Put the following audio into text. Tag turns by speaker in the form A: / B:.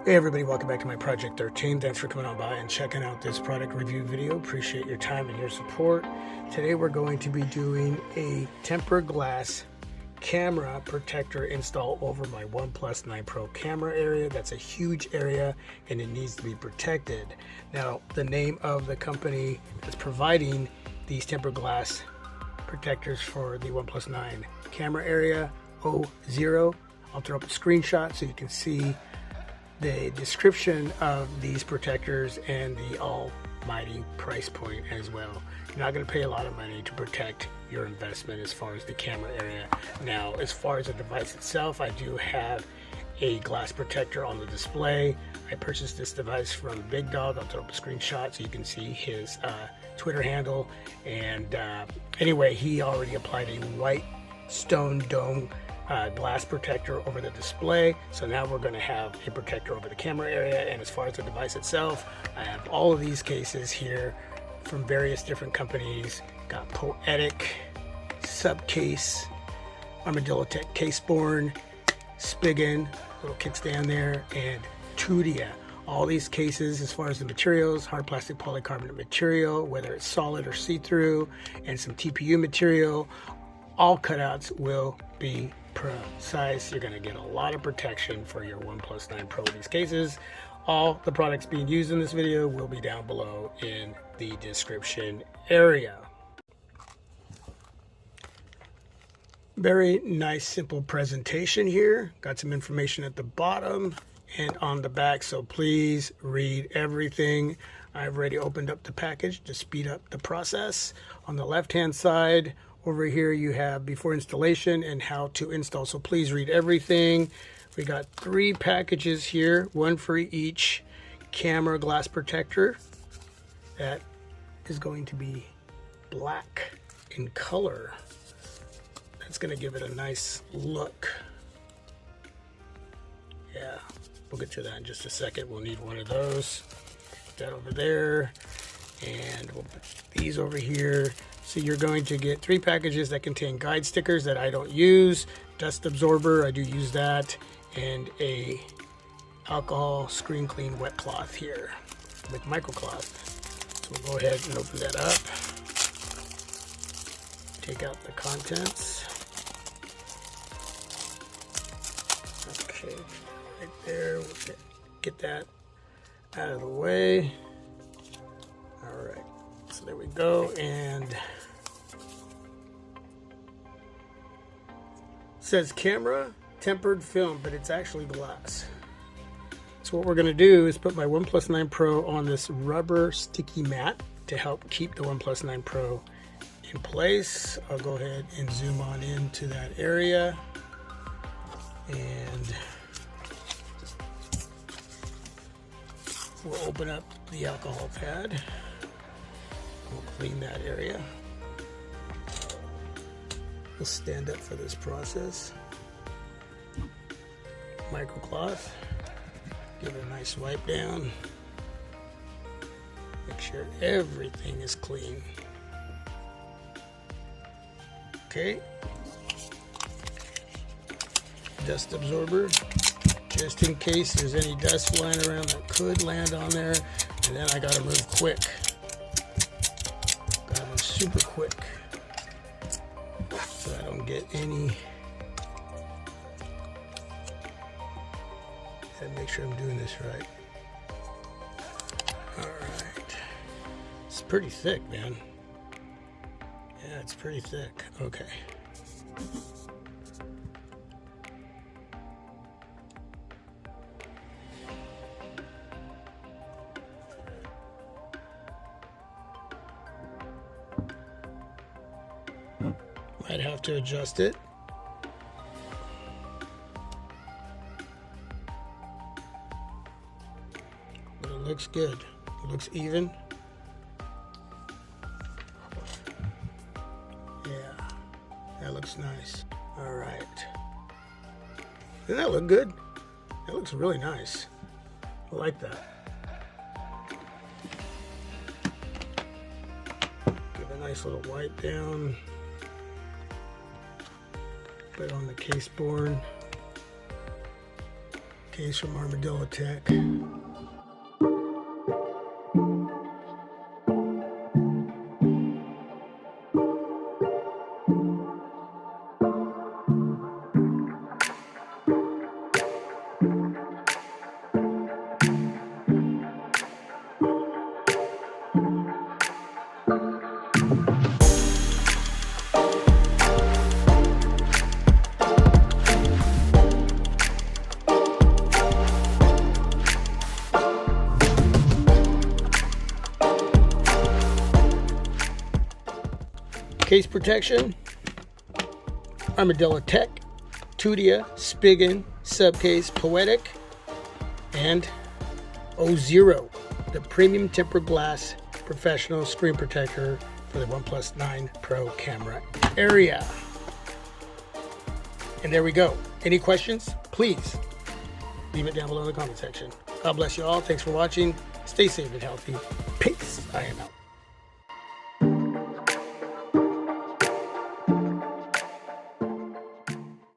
A: Hey everybody, welcome back to my Project 13. Thanks for coming on by and checking out this product review video. Appreciate your time and your support. Today we're going to be doing a tempered glass camera protector install over my OnePlus 9 Pro camera area. That's a huge area and it needs to be protected. Now, the name of the company that's providing these tempered glass protectors for the OnePlus 9 camera area, Orzero. I'll throw up a screenshot so you can see the description of these protectors and the almighty price point as well. You're not going to pay a lot of money to protect your investment as far as the camera area. Now, as far as the device itself, I do have a glass protector on the display. I purchased this device from Big Dog. I'll throw up a screenshot so you can see his Twitter handle. And anyway, he already applied a white stone dome glass protector over the display, so now we're going to have a protector over the camera area. And as far as the device itself, I have all of these cases here from various different companies. Got Poetic, Subcase, Armadillo Tech Caseborne, Spigen, little kickstand there, and Tudia. All these cases, as far as the materials, hard plastic polycarbonate material, whether it's solid or see-through, and some TPU material, all cutouts will be precise. You're going to get a lot of protection for your OnePlus 9 Pro in these cases. All the products being used in this video will be down below in the description area. Very nice, simple presentation here. Got some information at the bottom and on the back, so please read everything. I've already opened up the package to speed up the process. On the left-hand side, over here you have before installation and how to install, so please read everything. We got 3 packages here, one for each camera glass protector. That is going to be black in color. That's going to give it a nice look. Yeah, we'll get to that in just a second. We'll need one of those. Put that over there, and we'll put these over here. So you're going to get 3 packages that contain guide stickers that I don't use, dust absorber, I do use that, and a alcohol screen clean wet cloth here with microcloth. So we'll go ahead and open that up. Take out the contents. Okay, right there, we'll get that out of the way. All right, so there we go, and it says camera tempered film, but it's actually glass. So what we're going to do is put my OnePlus 9 Pro on this rubber sticky mat to help keep the OnePlus 9 Pro in place. I'll go ahead and zoom on into that area, and we'll open up the alcohol pad. We'll clean that area. We'll stand up for this process. Microcloth. Give it a nice wipe down. Make sure everything is clean. Okay. Dust absorber, just in case there's any dust flying around that could land on there. And then I gotta move quick. Gotta move super quick so I don't get any. And make sure I'm doing this right. All right. It's pretty thick, man. Yeah, it's pretty thick. Okay. Might have to adjust it. But it looks good. It looks even. Yeah, that looks nice. All right. Doesn't that look good? That looks really nice. I like that. Give a nice little wipe down. Put on the caseborne. Case from Armadillo Tech. Case protection, Armadillo Tech, Tudia, Spigen, Subcase, Poetic, and Orzero, the premium tempered glass professional screen protector for the OnePlus 9 Pro camera area. And there we go. Any questions? Please leave it down below in the comment section. God bless you all. Thanks for watching. Stay safe and healthy. Peace. I am out.